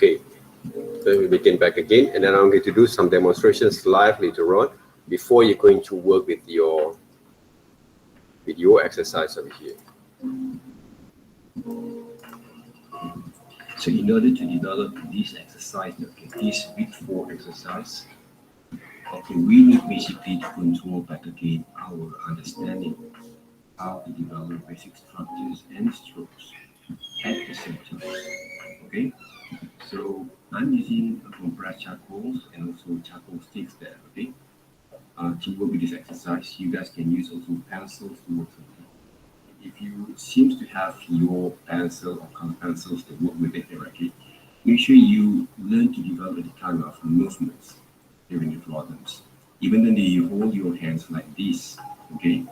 Okay, then we begin back again, and then I'm going to do some demonstrations live later on before you're going to work with your exercise over here. So in order to develop this exercise, okay, this week 4 exercise, okay, we need basically to control back again our understanding how to develop basic structures and strokes at the same time. Okay, so I'm using compressed charcoals and also charcoal sticks there. Okay, to work with this exercise, you guys can use also pencils to work with it. If you seems to have your pencil or color pencils to work with it directly, make sure you learn to develop the kind of movements during the problems. Even when you hold your hands like this, okay,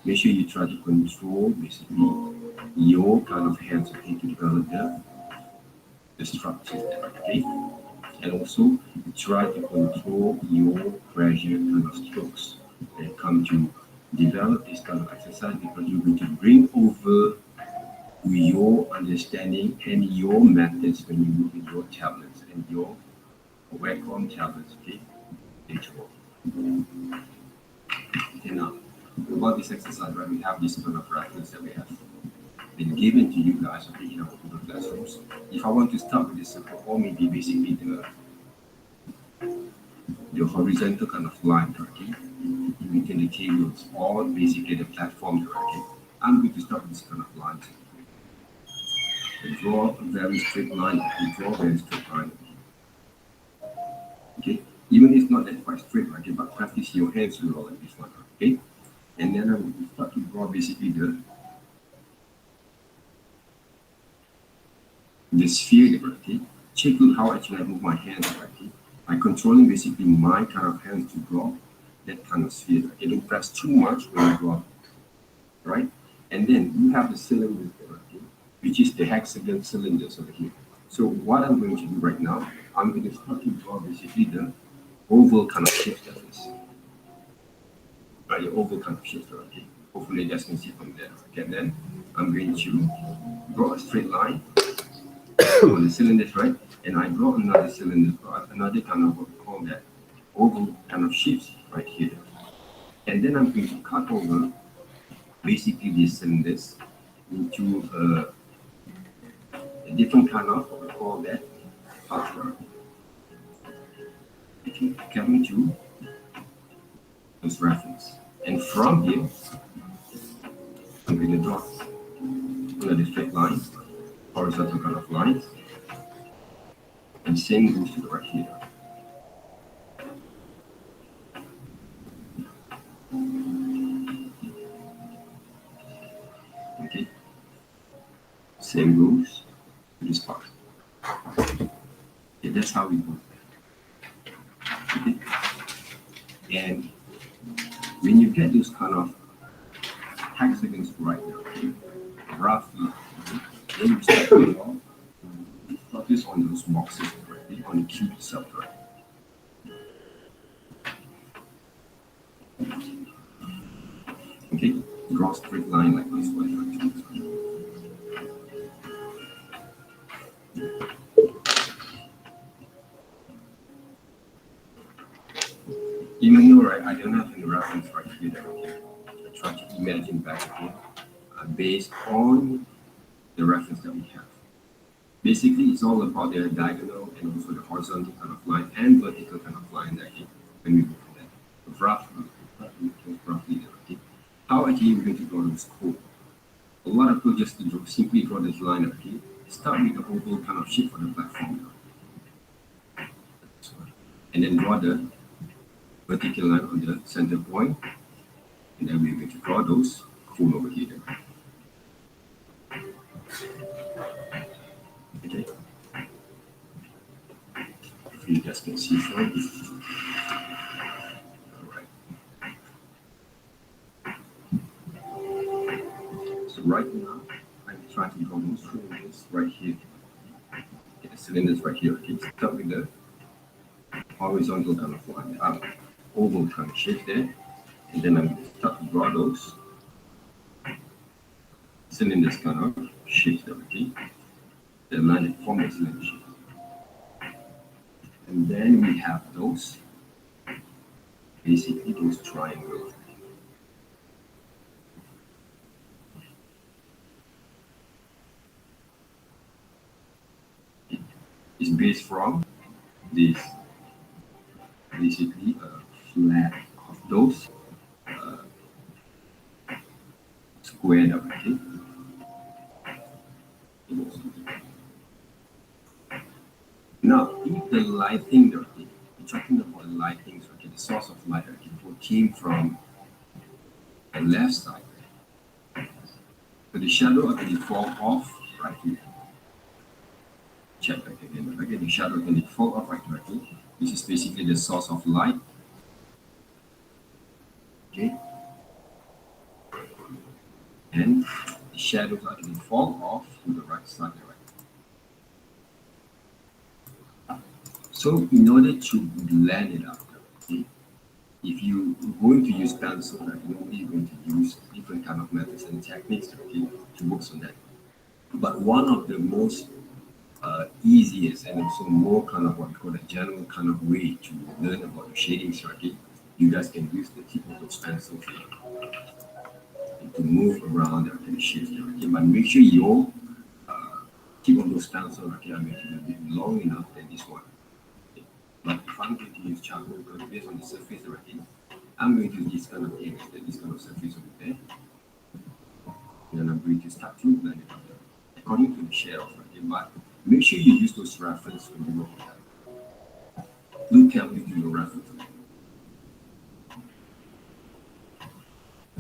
make sure you try to control basically your kind of hands, okay, to develop the structures there, okay, and also try to control your pressure kind of strokes when it comes to develop this kind of exercise, because you're going to bring over your understanding and your methods when you move with your tablets and your wacom tablets, okay, later on. Okay, now about this exercise, right, we have this kind of reference that we have been given to you guys, okay, in our Google Classrooms. If I want to start with this circle, or maybe basically the horizontal kind of line, okay, between the tables or basically the platform, okay, I'm going to start with this kind of line. Draw a very straight line. Draw a very straight line. Okay, even if it's not that quite straight, okay, but practice your hands to roll like this one, okay. And then I'm going to start to draw basically the sphere, okay. Check out how actually I move my hands, okay. I'm controlling basically my kind of hands to draw that kind of sphere. Okay, don't press too much when you draw, right? And then you have the cylinders there, okay, which is the hexagon cylinders over here. So what I'm going to do right now, I'm going to start to draw basically the oval kind of shape that is. Right, the oval kind of shape, okay. Hopefully you guys can see from there. Okay, and then I'm going to draw a straight line on the cylinders, right? And I draw another cylinder, another kind of what we call that oval kind of shapes right here. And then I'm going to cut over basically these cylinders into a different kind of what we call that artwork. Okay, coming to this reference. And from here, I'm going to draw another straight line, horizontal kind of lines, and same goes to the right here. Okay, same goes to this part. Okay, that's how we do it. Okay, and when you get those kind of hexagons right now, okay, roughly, okay, then you start to draw. Focus on those boxes, right, on the cube itself, right. Okay, draw a straight line like this one. Even though, right, I don't have any reference right here, okay, I try to imagine back again based on the reference that we have. Basically, it's all about the diagonal and also the horizontal kind of line and vertical kind of line that when we look at that. Roughly there, okay. How actually we're going to draw this code? A lot of people just simply draw this line, okay. Start with the oval kind of shape for the platform, and then draw the vertical line on the center point, and then we're going to draw those cone over here. Okay. If you guys can see from this. All right. So right now, I'm trying to draw those cylinders right here. Okay, the cylinders right here. Okay, start with the horizontal kind of line, oval kind of shape there, and then I'm going to start to draw those cylinders kind of shape there. Okay, the line that forms a cylinder shape. And then we have those, basically those triangles. It's based from this, basically a flat of those squared up, okay? Now, if the lighting, okay, we're talking about lighting, okay, the source of light, okay, came from the left side. So the shadow actually fall off right here. Check back again. Again, the shadow actually fall off right here. This is basically the source of light. Okay. And the shadows actually fall off to the right side, right? So in order to blend it out, okay, if you're going to use pencil, right, you're only going to use different kind of methods and techniques, okay, to work on that. But one of the most easiest and also more kind of what we call a general kind of way to learn about the shading circuit, you guys can use the tip of those pencils to move around the shapes. Okay, but make sure your tip of those pencils are going to be a bit long enough than this one. Okay. But if I'm going to use charcoal, because based on the surface already, I'm going to use this kind of image, this kind of surface over there. And then I'm going to start to blend it out according to the shade of it. But make sure you use those references when you work with that. Look carefully to your references.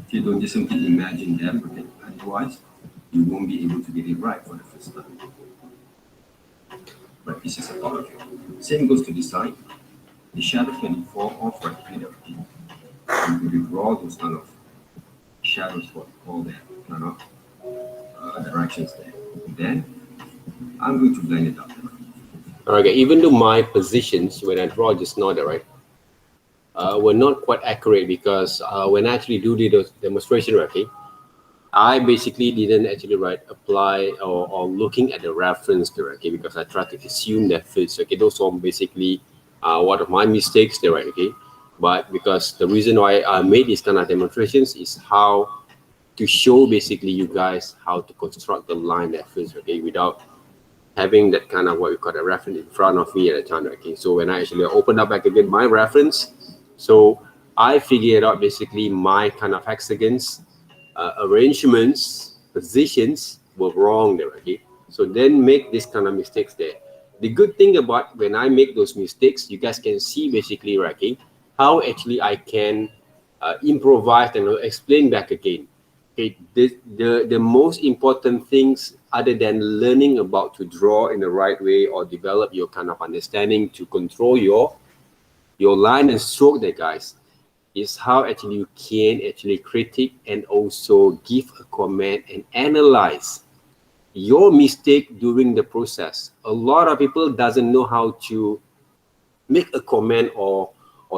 Okay, don't just simply imagine them, okay? Otherwise, you won't be able to get it right for the first time. But this is a part of it. Same goes to the side. The shadow can fall off right here. Okay? You can draw those kind of shadows, what we call that kind of directions there. Then I'm going to blend it up. Okay, even though my positions when I draw just now, right, were not quite accurate because when I actually do the demonstration, okay, I basically didn't actually apply or looking at the reference directly because I tried to assume that fits. Okay, those are basically one of my mistakes there, right? Okay, but because the reason why I made these kind of demonstrations is how to show basically you guys how to construct the line that fits, okay, without having that kind of what we call a reference in front of me at the time. Okay, so when I actually opened up back again my reference, so I figured out basically my kind of hexagons arrangements, positions were wrong there, okay? So then make this kind of mistakes there. The good thing about when I make those mistakes, you guys can see basically, okay, how actually I can improvise and explain back again. Okay, the most important things other than learning about to draw in the right way or develop your kind of understanding to control your line and stroke there, guys, is how actually you can actually critique and also give a comment and analyze your mistake during the process. A lot of people doesn't know how to make a comment or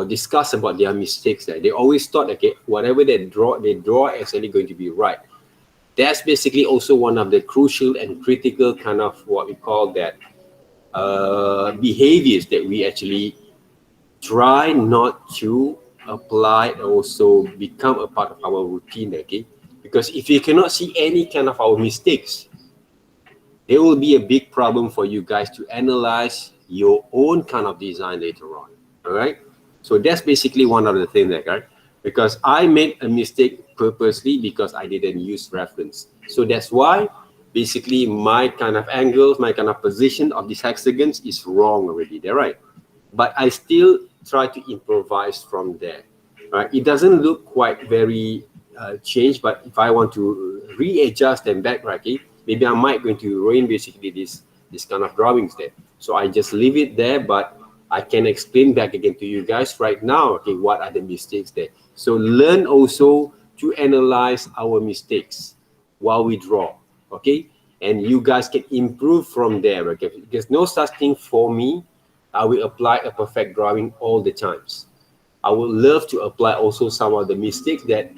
discuss about their mistakes. They always thought, okay, whatever they draw is actually going to be right. That's basically also one of the crucial and critical kind of what we call that behaviors that we actually try not to apply, also become a part of our routine, okay? Because if you cannot see any kind of our mistakes, there will be a big problem for you guys to analyze your own kind of design later on. All right, so that's basically one of the things there, right? Because I made a mistake purposely because I didn't use reference. So that's why basically my kind of angles, my kind of position of these hexagons is wrong already there, right? But I still try to improvise from there. Right? It doesn't look quite very changed, but if I want to readjust them back, right, okay, maybe I might going to ruin basically this kind of drawings there. So I just leave it there, but I can explain back again to you guys right now, okay, what are the mistakes there. So learn also to analyze our mistakes while we draw, okay? And you guys can improve from there, okay? There's no such thing for me. I will apply a perfect drawing all the times. I would love to apply also some of the mistakes that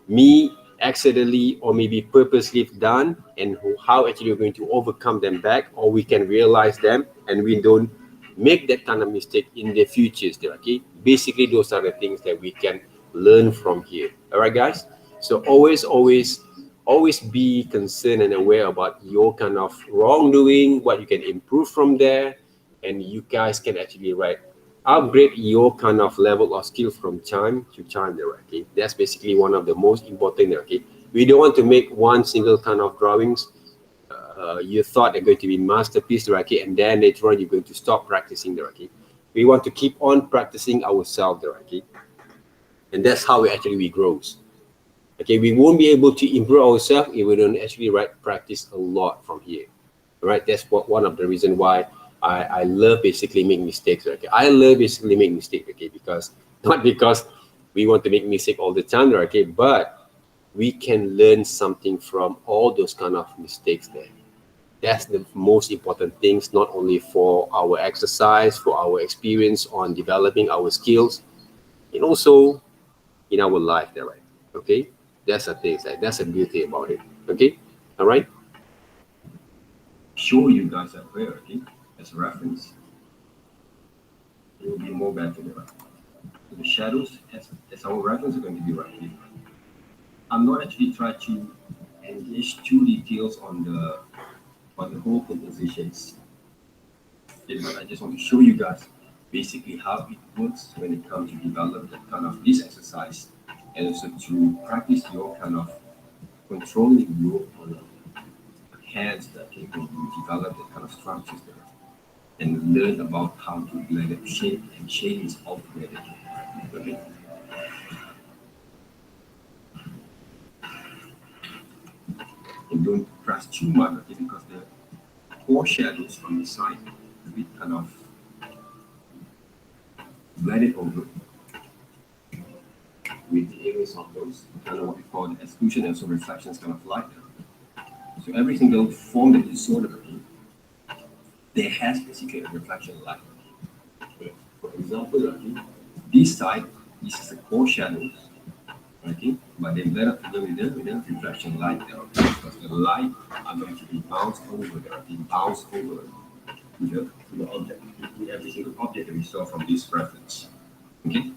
me accidentally or maybe purposely done, and how actually we're going to overcome them back, or we can realize them and we don't make that kind of mistake in the futures there, okay? Basically, those are the things that we can learn from here. All right, guys? So always be concerned and aware about your kind of wrongdoing, what you can improve from there, and you guys can actually upgrade your kind of level of skill from time to time there, okay? That's basically one of the most important there, okay? We don't want to make one single kind of drawings you thought they're going to be masterpiece, okay, and then later on you're going to stop practicing the okay. We want to keep on practicing ourselves, the okay, and that's how we grows. Okay, we won't be able to improve ourselves if we don't actually practice a lot from here. All right, that's one of the reason why I love basically make mistakes. Okay, I love basically make mistakes. Okay, because not because we want to make mistake all the time. Okay, but we can learn something from all those kind of mistakes there. That's the most important things, not only for our exercise, for our experience on developing our skills, and also in our life there, right? Okay, that's the thing, right? That's the beauty about it. Okay, all right. Sure, you guys are aware, okay? As a reference, it will be more back to the right. So the shadows, as our reference, are going to be right here. I'm not actually trying to engage too details on the whole compositions. I just want to show you guys basically how it works when it comes to develop that kind of this exercise, and also to practice your kind of controlling your hands that can develop that kind of structures there, and learn about how to blend it, shape and change all together. Okay. And don't press too much, okay, because the core shadows on the side, we kind of blend it over with the areas of those kind of what we call the exclusion and also reflections kind of light. So every single form that you saw there has basically a reflection light. For example, this side, this is the core shadows, okay, but they blend up together with the reflection light there, because the light are going to be bounced over there, being bounced over to the object, to every single object that we saw from this reference. Okay.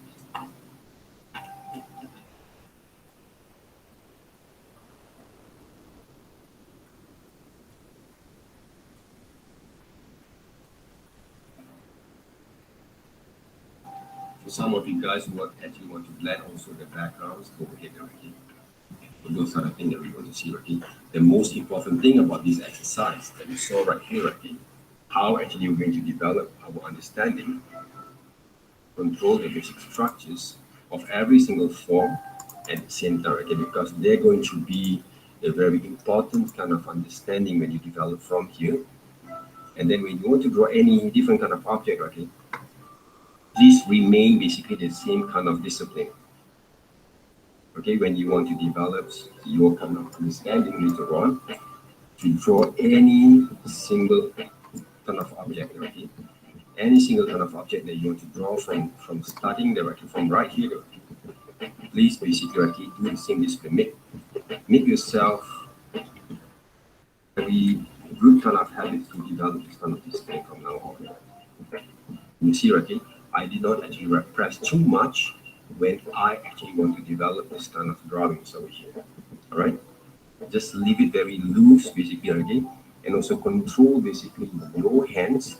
For some of you guys who actually want to blend also the backgrounds, go ahead already. So those are the things that we want to see already. The most important thing about this exercise that you saw right here already, how actually we're going to develop our understanding, control the basic structures of every single form at the same time, okay, because they're going to be a very important kind of understanding when you develop from here. And then when you want to draw any different kind of object, okay, please remain basically the same kind of discipline. Okay, when you want to develop your kind of understanding later on, to draw any single kind of object, okay? Any single kind of object that you want to draw from starting directly from right here, please basically okay, do the same discipline. Make yourself very good kind of habit to develop this kind of discipline from now on. You see, okay, I did not actually repress too much when I actually want to develop this kind of drawings over here. All right, just leave it very loose, basically, okay, and also control basically your hands,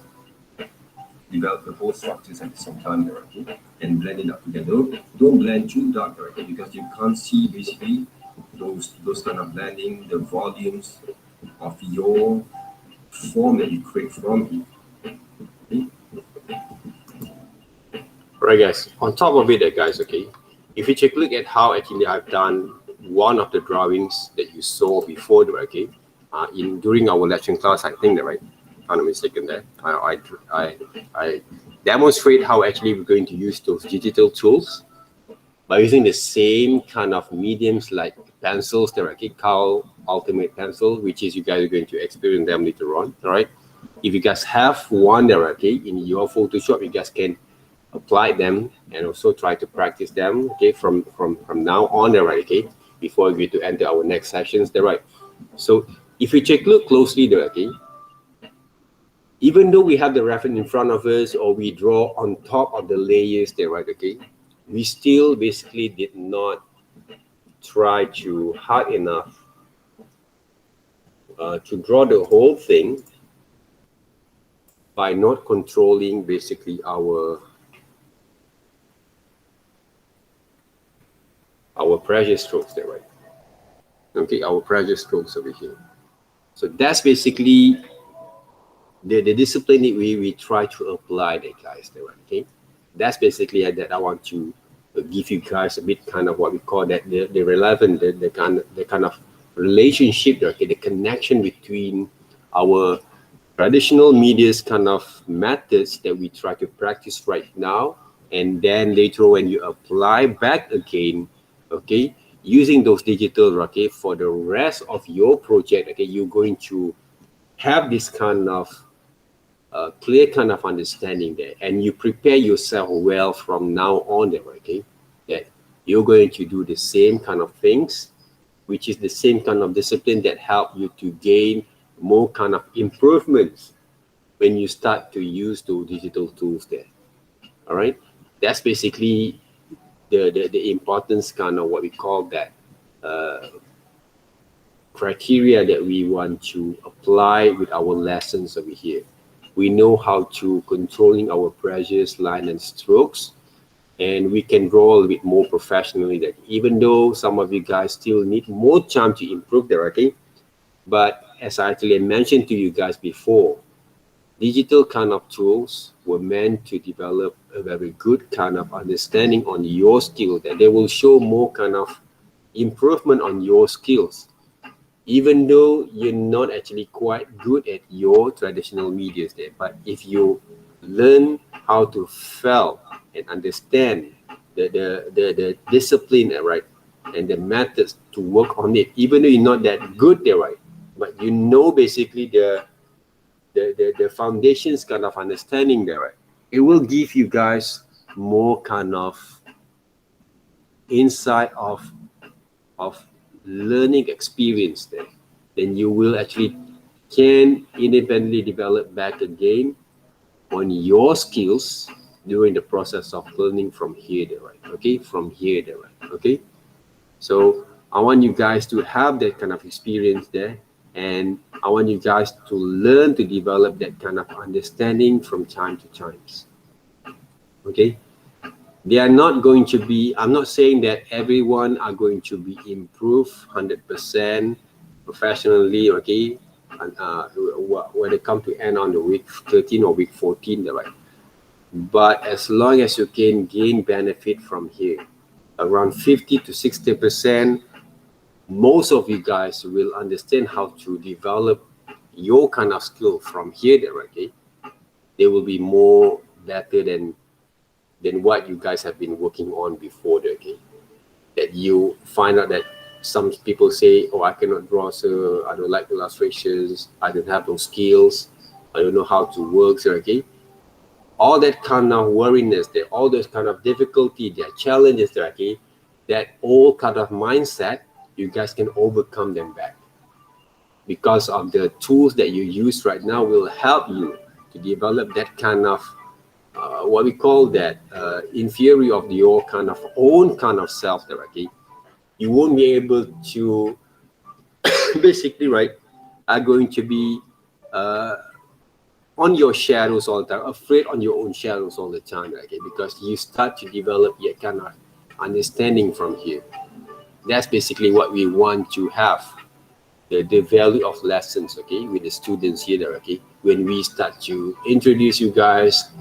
develop the whole structures at the same time, okay, and blend it up together. Don't blend too dark, okay, because you can't see basically those kind of blending, the volumes of your form that you create from here. Okay? Right, guys. On top of it, guys, okay, if you take a look at how actually I've done one of the drawings that you saw before, okay, during our lecture class, I think that right, if I'm not mistaken, there, I demonstrate how actually we're going to use those digital tools by using the same kind of mediums like pencils, the Cal Ultimate Pencil, which is you guys are going to experience them later on. All right. If you guys have one there, okay, in your Photoshop, you guys can apply them and also try to practice them, okay, from now on there, right, okay, before we to enter our next sessions there, right. So if you check look closely there, okay, Even though we have the reference in front of us or we draw on top of the layers there, right? Okay, we still basically did not try to hard enough to draw the whole thing by not controlling basically our pressure strokes there, right? Okay, our pressure strokes over here. So that's basically the discipline that we try to apply there, guys. There, right? Okay, that's basically that I want to give you guys a bit kind of what we call that the relevant the kind of relationship, okay, the connection between our traditional media's kind of methods that we try to practice right now, and then later when you apply back again, okay, using those digital, okay, for the rest of your project, okay, you're going to have this kind of clear kind of understanding there, and you prepare yourself well from now on there, okay, that you're going to do the same kind of things, which is the same kind of discipline that help you to gain more kind of improvements when you start to use those digital tools there. All right, that's basically the importance kind of what we call that criteria that we want to apply with our lessons over here. We know how to controlling our pressures, line and strokes, and we can draw a little bit more professionally. That even though some of you guys still need more time to improve there, okay, but as I actually mentioned to you guys before, digital kind of tools were meant to develop a very good kind of understanding on your skill, that they will show more kind of improvement on your skills, even though you're not actually quite good at your traditional medias there. But if you learn how to feel and understand the discipline, right, and the methods to work on it, even though you're not that good there, right, but you know basically the foundations kind of understanding there, right, it will give you guys more kind of insight of learning experience there. Then you will actually can independently develop back again on your skills during the process of learning from here there, right, okay, from here there, right, okay. So I want you guys to have that kind of experience there, and I want you guys to learn to develop that kind of understanding from time to times. Okay, they are not going to be, I'm not saying that everyone are going to be improved 100% professionally, okay, and when it comes to end on the week 13 or week 14, right, but as long as you can gain benefit from here, around 50 to 60%, most of you guys will understand how to develop your kind of skill from here there, okay. They will be more better than what you guys have been working on before there, okay. That you find out that some people say, oh, I cannot draw, so I don't like illustrations, I don't have those skills, I don't know how to work, so okay. All that kind of worriness there, all those kind of difficulty there, challenges there, okay, that all kind of mindset, you guys can overcome them back, because of the tools that you use right now will help you to develop that kind of what we call that inferior of your kind of own kind of self there, okay. You won't be able to basically, right, are going to be on your shadows all the time, afraid on your own shadows all the time, okay, because you start to develop your kind of understanding from here. That's basically what we want to have, the value of lessons, okay, with the students here, okay, when we start to introduce you guys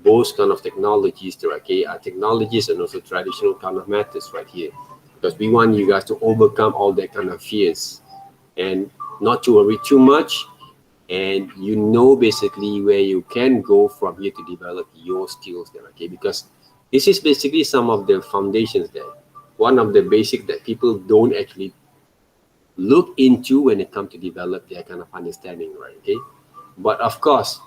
both kind of technologies there, okay, technologies and also traditional kind of methods right here, because we want you guys to overcome all that kind of fears and not to worry too much, and you know basically where you can go from here to develop your skills there, okay, because this is basically some of the foundations there, one of the basic that people don't actually look into when it comes to develop their kind of understanding, right, okay. But of course,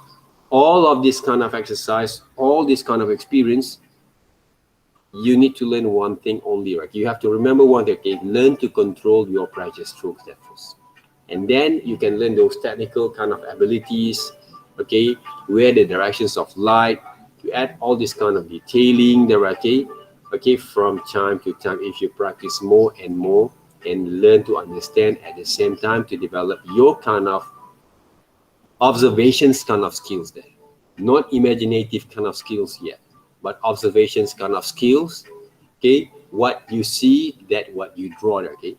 all of this kind of exercise, all this kind of experience, you need to learn one thing only, right? You have to remember one thing, okay, learn to control your pressure strokes at first, and then you can learn those technical kind of abilities, okay, where the directions of light, to add all this kind of detailing there, okay, from time to time, if you practice more and more and learn to understand at the same time, to develop your kind of observations kind of skills there, not imaginative kind of skills yet, but observations kind of skills, okay, what you see, that what you draw, okay,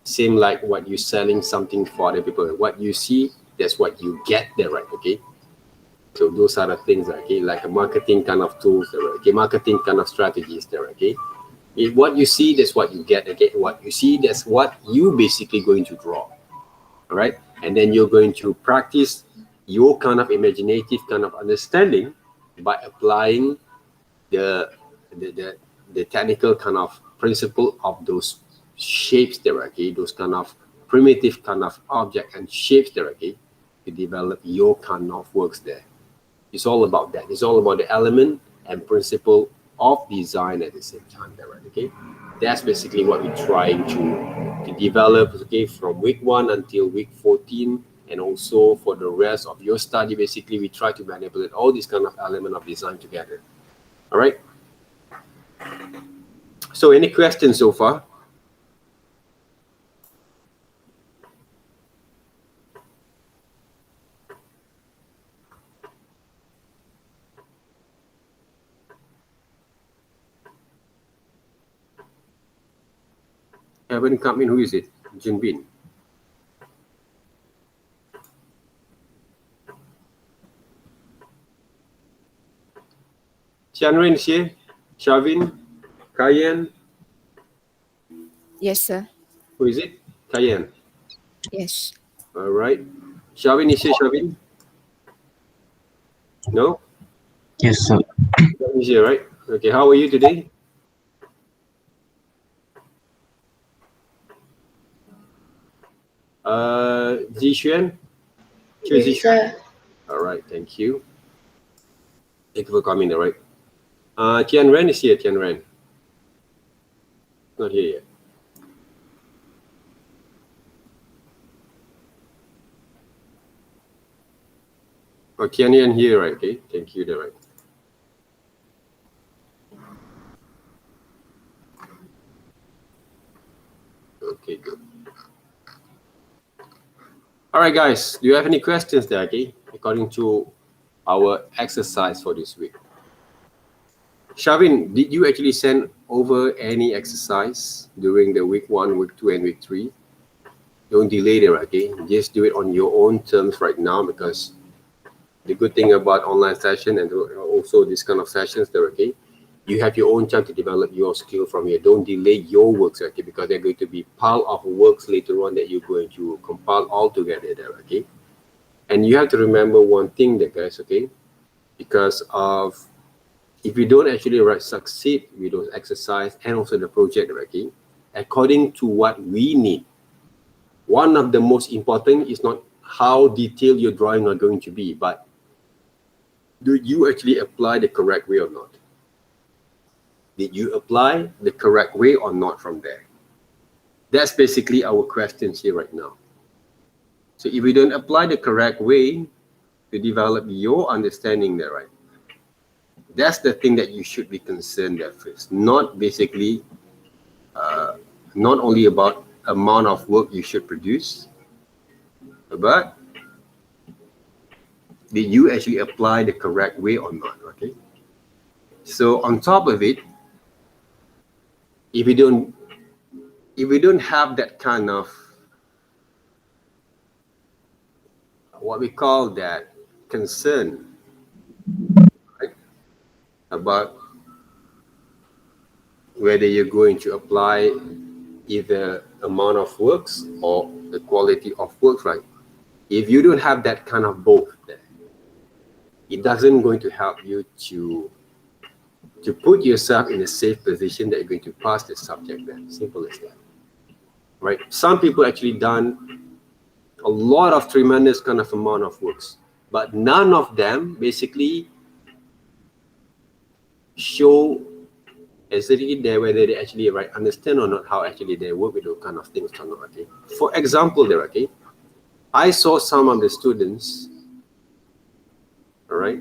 same like what you're selling something for other people, what you see, that's what you get there, right? Okay, so those are the things, okay, like a marketing kind of tools there, okay, marketing kind of strategies there, okay. What you see, that's what you get, okay, what you see, that's what you basically going to draw, all right, and then you're going to practice your kind of imaginative kind of understanding by applying the the, the, the technical kind of principle of those shapes there, okay, those kind of primitive kind of object and shapes there, okay, to develop your kind of works there. It's all about that. It's all about the element and principle of design at the same time there, right? Okay, that's basically what we're trying to develop, okay, from week 1 until week 14, and also for the rest of your study. Basically, we try to manipulate all these kind of element of design together. All right, so any questions so far? Haven't come in. Who is it? Jinbin. Tianren is here. Shavin. Kayen. Yes, sir. Who is it? Kayen. Yes. All right. Shavin is here. Shavin. No. Yes, sir. Shavin is here, right? Okay. How are you today? Zixuan? Yes, sir. All right, thank you. Thank you for coming, all right. Tian Ren is here, Tian Ren. Not here yet. Oh, Tian Yan here, right? Okay, thank you, all right. Okay, good. All right, guys, do you have any questions there, okay, according to our exercise for this week? Shavin, did you actually send over any exercise during the week 1, week 2, and week 3? Don't delay there, okay? Just do it on your own terms right now, because the good thing about online session and also this kind of sessions there, okay, you have your own time to develop your skill from here. Don't delay your works, okay, because they're going to be pile of works later on that you're going to compile all together there, okay. And you have to remember one thing there, guys, okay, because of if you don't actually succeed with those exercise and also the project, okay, according to what we need, one of the most important is not how detailed your drawing are going to be, but do you actually apply the correct way or not? Did you apply the correct way or not from there? That's basically our questions here right now. So if you don't apply the correct way to develop your understanding there, right, that's the thing that you should be concerned at first. Not basically, not only about amount of work you should produce, but did you actually apply the correct way or not, okay? So on top of it, if we don't have that kind of what we call that concern, right, about whether you're going to apply either amount of works or the quality of work, right? If you don't have that kind of both, it doesn't going to help you to put yourself in a safe position that you're going to pass the subject there. Simple as that, right? Some people actually done a lot of tremendous kind of amount of works, but none of them basically show exactly there whether they actually understand or not how actually they work with those kind of things or not, okay? For example there, okay, I saw some of the students right,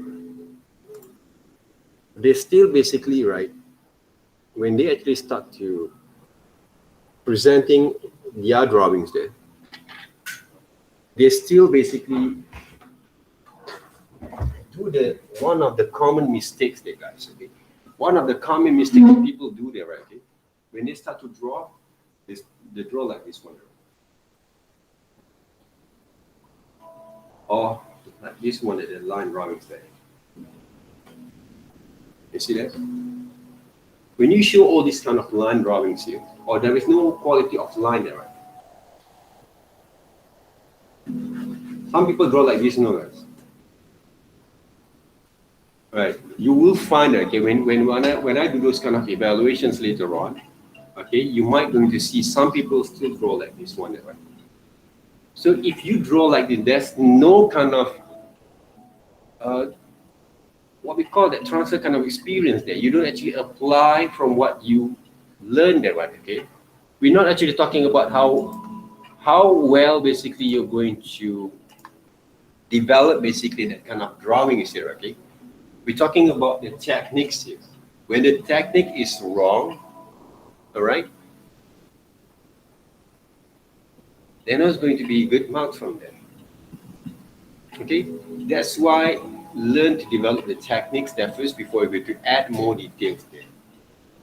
they still basically, right, when they actually start to presenting their drawings there, they still basically do the one of the common mistakes there, guys. Okay, one of the common mistakes that people do there, right? Okay? When they start to draw, they draw like this one, or like this one at the line drawings there. You see that? When you show all these kind of line drawings here, or there is no quality of line there, right? Some people draw like this, no, guys. Right, you will find that, okay, when I do those kind of evaluations later on, okay, you might going to see some people still draw like this one, right? So if you draw like this, there's no kind of what we call that transfer kind of experience there. You don't actually apply from what you learned there, right? Okay, we're not actually talking about how well basically you're going to develop basically that kind of drawing is here, okay? We're talking about the techniques here. When the technique is wrong, all right, then there's going to be good marks from them. Okay, that's why learn to develop the techniques there first before we to add more details there.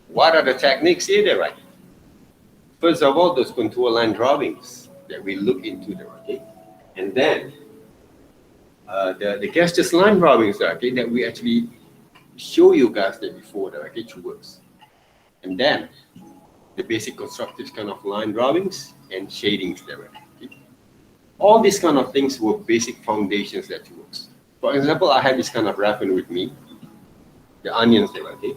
What are the techniques here there, right? First of all, those contour line drawings that we look into there, okay? And then the gestures line drawings, okay, that we actually show you guys that before that, okay, to works. And then the basic constructive kind of line drawings and shadings there, okay? All these kind of things were basic foundations that works. For example, I have this kind of reference with me, the onions there, okay?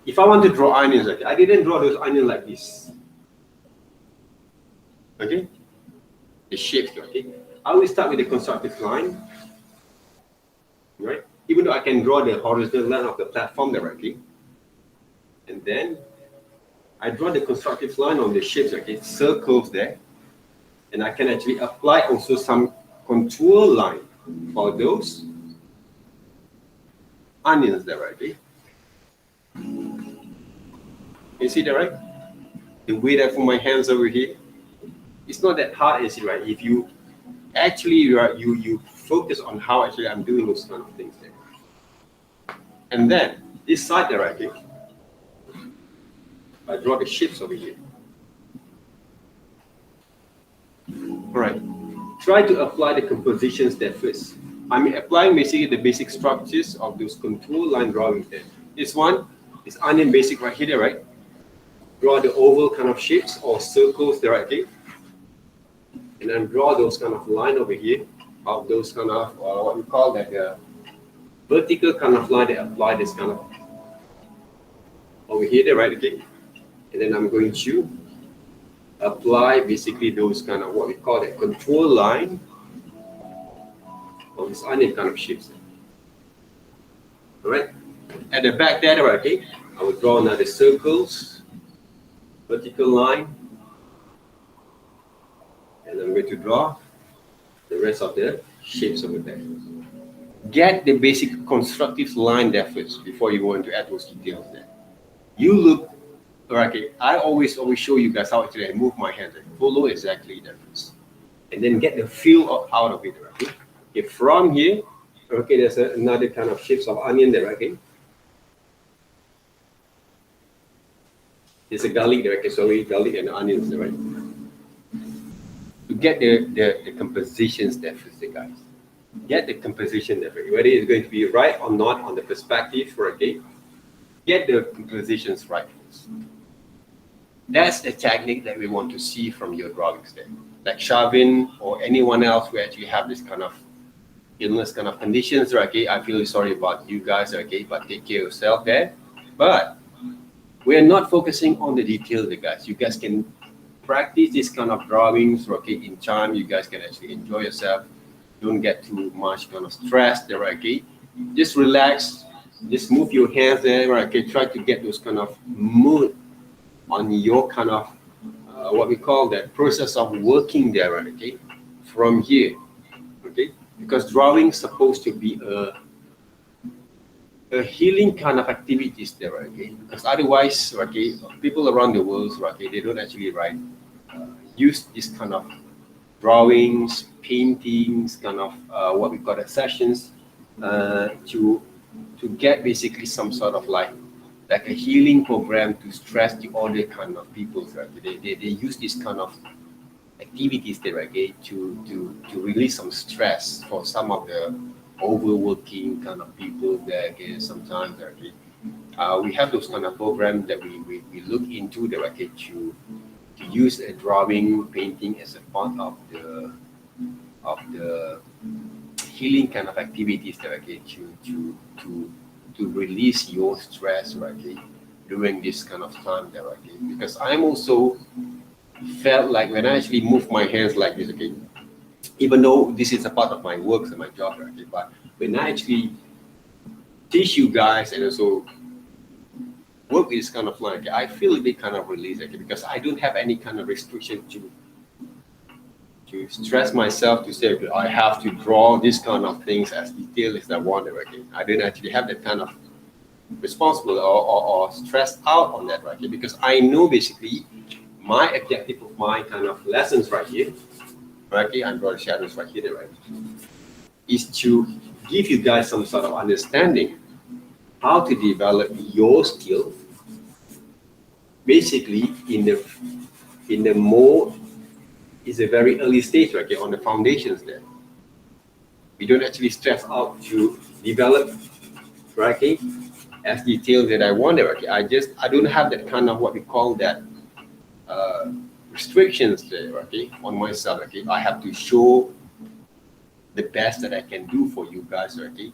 If I want to draw onions, okay, I didn't draw those onions like this. Okay? The shapes, okay? I will start with the constructive line, right? Even though I can draw the horizontal line of the platform directly. And then I draw the constructive line on the shapes, okay? Circles there. And I can actually apply also some contour line for those onions there, right? You see that, right? The way that for my hands over here, it's not that hard, is it, right? If you actually you focus on how actually I'm doing those kind of things there. And then this side there, right? I draw the shapes over here. All right. Try to apply the compositions there first. I'm applying basically the basic structures of those contour line drawings there. This one is onion basic right here, right? Draw the oval kind of shapes or circles there, right? And then draw those kind of line over here of those kind of what we call that vertical kind of line that apply this kind of over here, there, right? Okay. And then I'm going to apply basically those kind of what we call that contour line of this onion kind of shapes. All right. At the back there, right? Okay. I will draw another circles, vertical line. And I'm going to draw the rest of the shapes over there. Get the basic constructive line there first before you go into add those details there. You look, okay, I always show you guys how actually I move my hand. Follow exactly that first. And then get the feel out of it, okay? Okay, from here, okay, there's another kind of shapes of onion there, okay? There's a garlic there, okay, sorry, garlic and onions there, right? To get the compositions there first, guys. Get the composition there, whether it's going to be right or not on the perspective, okay? Get the compositions right first. That's the technique that we want to see from your drawings there. Like Shavin or anyone else who actually have this kind of illness kind of conditions, okay? I feel sorry about you guys, okay? But take care of yourself there. But we're not focusing on the details, guys. You guys can practice this kind of drawings, okay, in time. You guys can actually enjoy yourself. Don't get too much kind of stress there, okay? Just relax. Just move your hands there, okay? Try to get those kind of mood on your kind of what we call that process of working there, okay? From here, okay? Because drawing is supposed to be a a healing kind of activities there, okay? Because otherwise, okay, people around the world, okay, they don't actually use this kind of drawings, paintings, kind of what we call the sessions, to get basically some sort of like a healing program to stress the other kind of people. Right? They use this kind of activities there, okay, to release some stress for some of the overworking kind of people there. Okay, sometimes okay, we have those kind of programs that we look into there, okay, to use a drawing, painting as a part of the healing kind of activities that okay to release your stress, right, okay, during this kind of time there, okay, because I'm also felt like when I actually move my hands like this, okay, even though this is a part of my work and my job, right, okay, but when I actually teach you guys and also work with this kind of line, okay, I feel a bit kind of released, okay, because I don't have any kind of restriction to stress myself to say, okay, I have to draw this kind of things as detailed as I want, okay. I didn't actually have that kind of responsible or stressed out on that, right, okay, because I know basically my objective of my kind of lessons right here, right, okay, I'm drawing shadows right here, right, is to give you guys some sort of understanding how to develop your skill basically in the more is a very early stage, right, okay, on the foundations there. We don't actually stress out to develop, right, okay, as detailed that I want, right, okay. I don't have that kind of what we call that uh, restrictions there, okay, on myself, okay. I have to show the best that I can do for you guys, okay,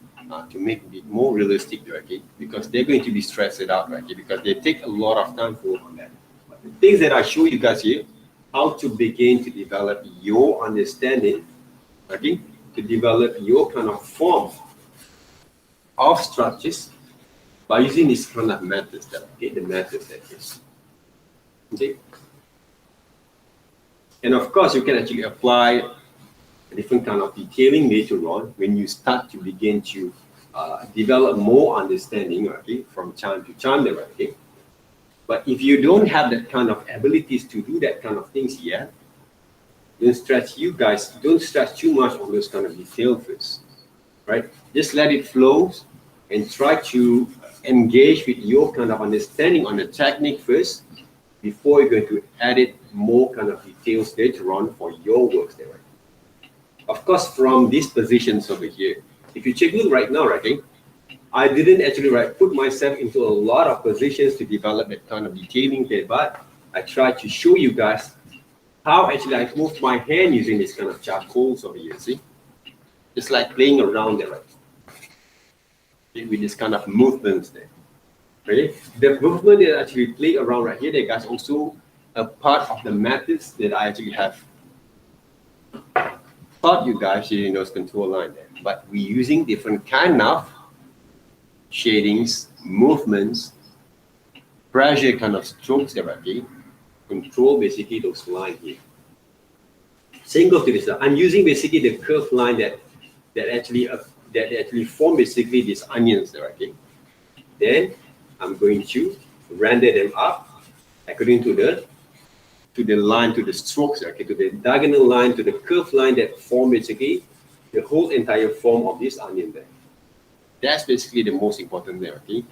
to make it more realistic, okay, because they're going to be stressed out, okay, because they take a lot of time to work on that. But the things that I show you guys here, how to begin to develop your understanding, okay, to develop your kind of form of structures by using this kind of methods that, okay, the methods that is, okay. And of course, you can actually apply a different kind of detailing later on when you start to begin to develop more understanding, okay, from time to time there, okay. But if you don't have that kind of abilities to do that kind of things yet, don't stress too much on those kind of details first, right? Just let it flow and try to engage with your kind of understanding on the technique first before you're going to add it more kind of details later on for your works there. Right? Of course, from these positions over here, if you check it right now, right, okay, I didn't actually put myself into a lot of positions to develop that kind of detailing there, but I tried to show you guys how actually I moved my hand using this kind of charcoals over here. See, it's like playing around there, right? With this kind of movements there. Right? The movement that I actually play around right here, that guys also a part of the methods that I actually have taught you guys using those contour line there. But we're using different kind of shadings, movements, pressure kind of strokes there, okay? Control basically those lines here. Same goes to this. I'm using basically the curved line that actually form basically these onions there, okay? Then I'm going to render them up according to the line, to the strokes, okay, to the diagonal line, to the curved line that form basically the whole entire form of this onion there. That's basically the most important there, okay?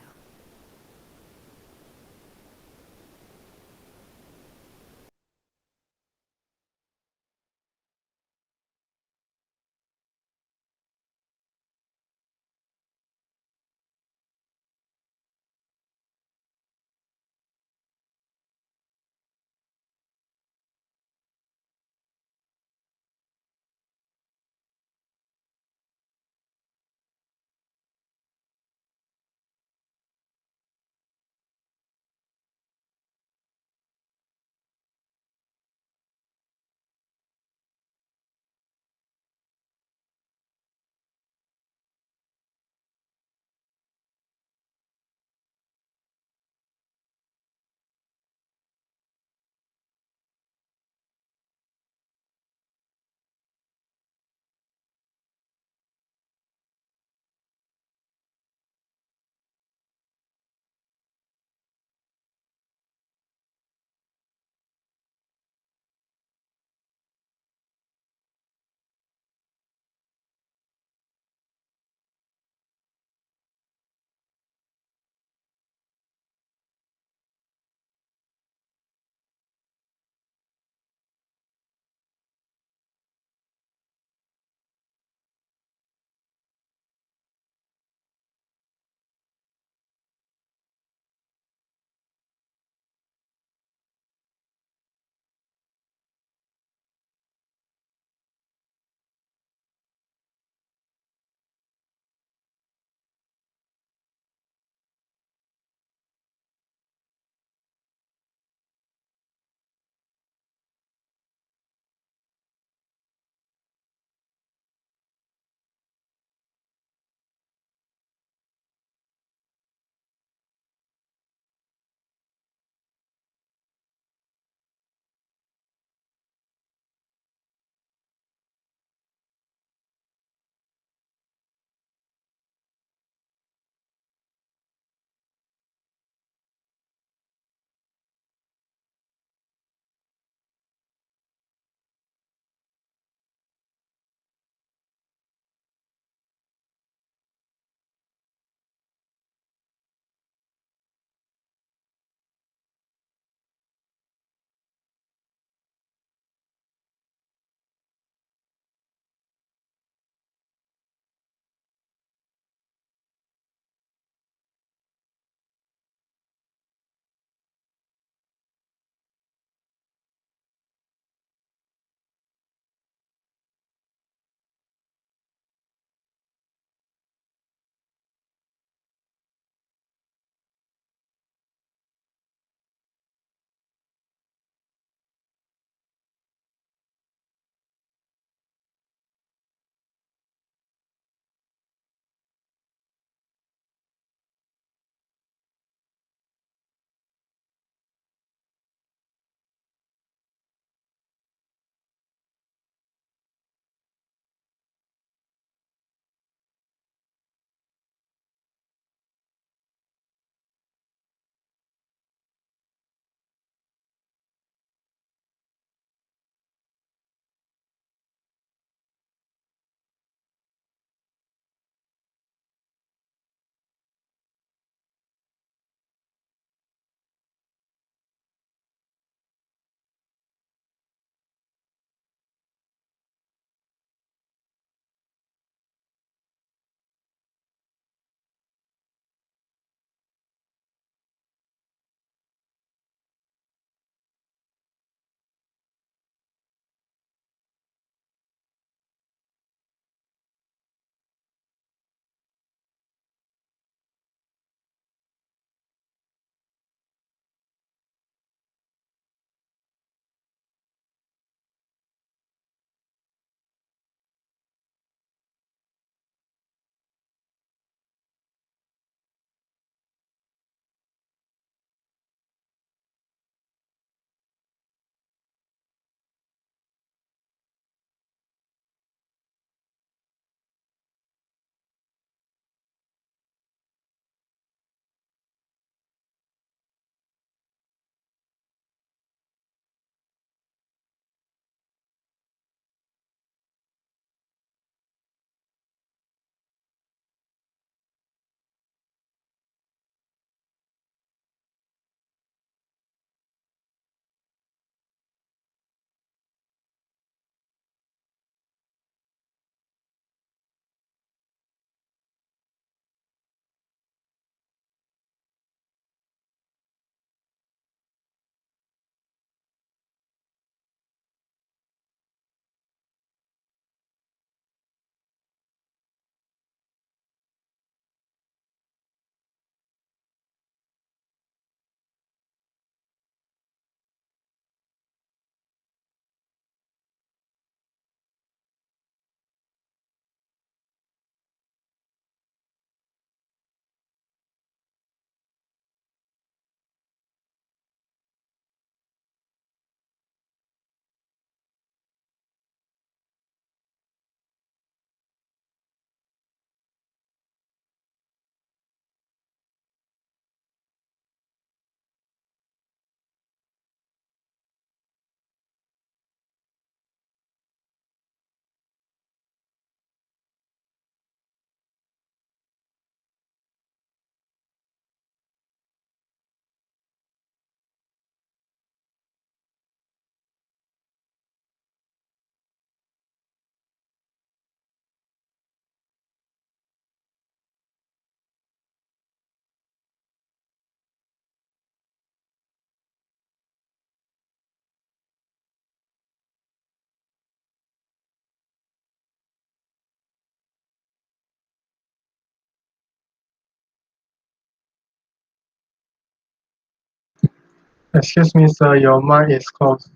Excuse me, sir, your mic is closed.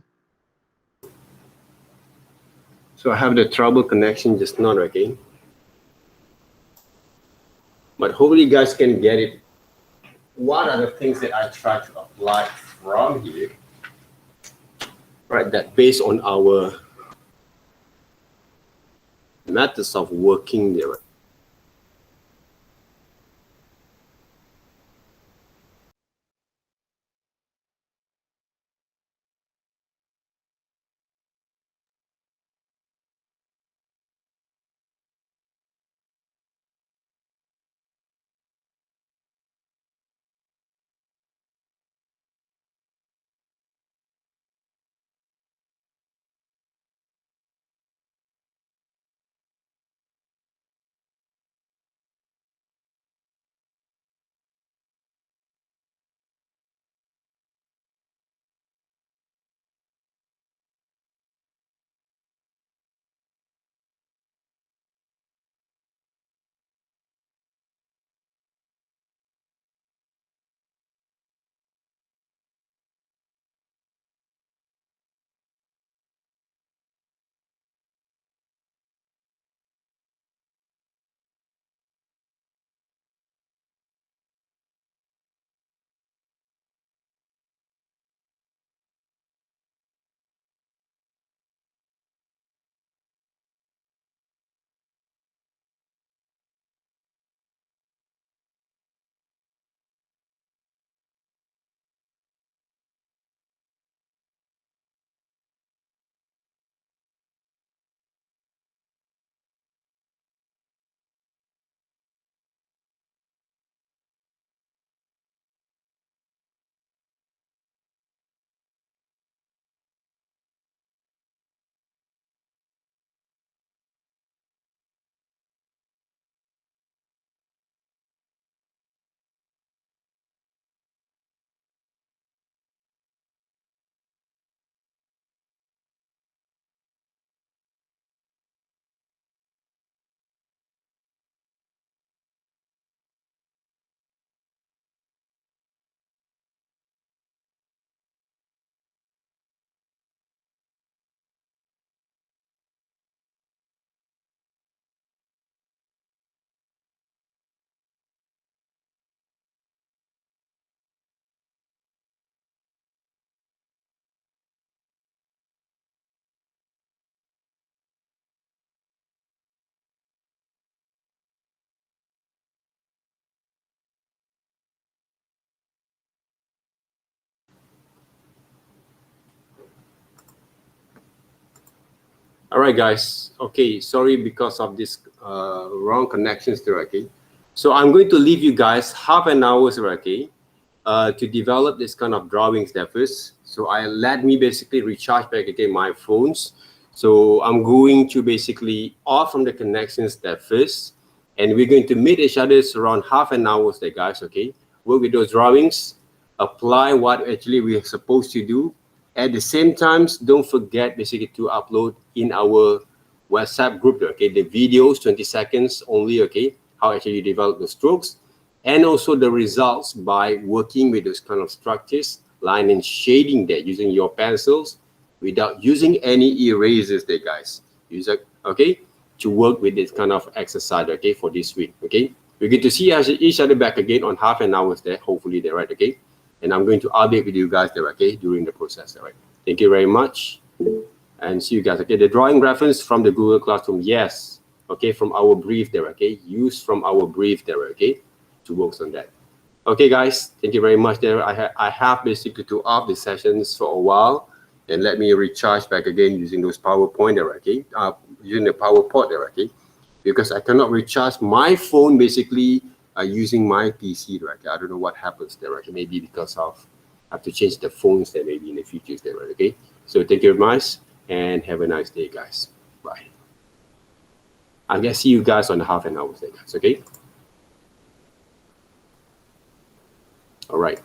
So I have the trouble connection just now, okay? But hopefully you guys can get it. What are the things that I try to apply from here? Right, that based on our methods of working there. All right, guys. Okay, sorry because of this wrong connections there, okay? So I'm going to leave you guys half an hour, okay, to develop this kind of drawings there first. So let me basically recharge back again my phones. So I'm going to basically off from the connections there first, and we're going to meet each other around half an hour there, guys, okay? Work with those drawings, apply what actually we are supposed to do. At the same time, don't forget basically to upload in our WhatsApp group, okay? The videos, 20 seconds only, okay? How actually you develop the strokes, and also the results by working with those kind of structures, line and shading there using your pencils without using any erasers there, guys. Use it, okay? To work with this kind of exercise, okay, for this week, okay? We're going to see each other back again on half an hour there, hopefully they're right, okay? And I'm going to update with you guys there, okay, during the process, all right? Thank you very much, and see you guys, okay? The drawing reference from the Google Classroom, yes, okay, from our brief there, okay? Use from our brief there, okay, to work on that. Okay, guys, thank you very much there. I have basically to off the sessions for a while, and let me recharge back again using those PowerPoint there, okay? Using the PowerPoint there, okay? Because I cannot recharge my phone basically using my PC, right? I don't know what happens there, right? Maybe because of I have to change the phones there, maybe in the future there, right? Okay. So thank you very much, and have a nice day, guys. Bye. I'll get see you guys on the half an hour there, guys. Okay. All right.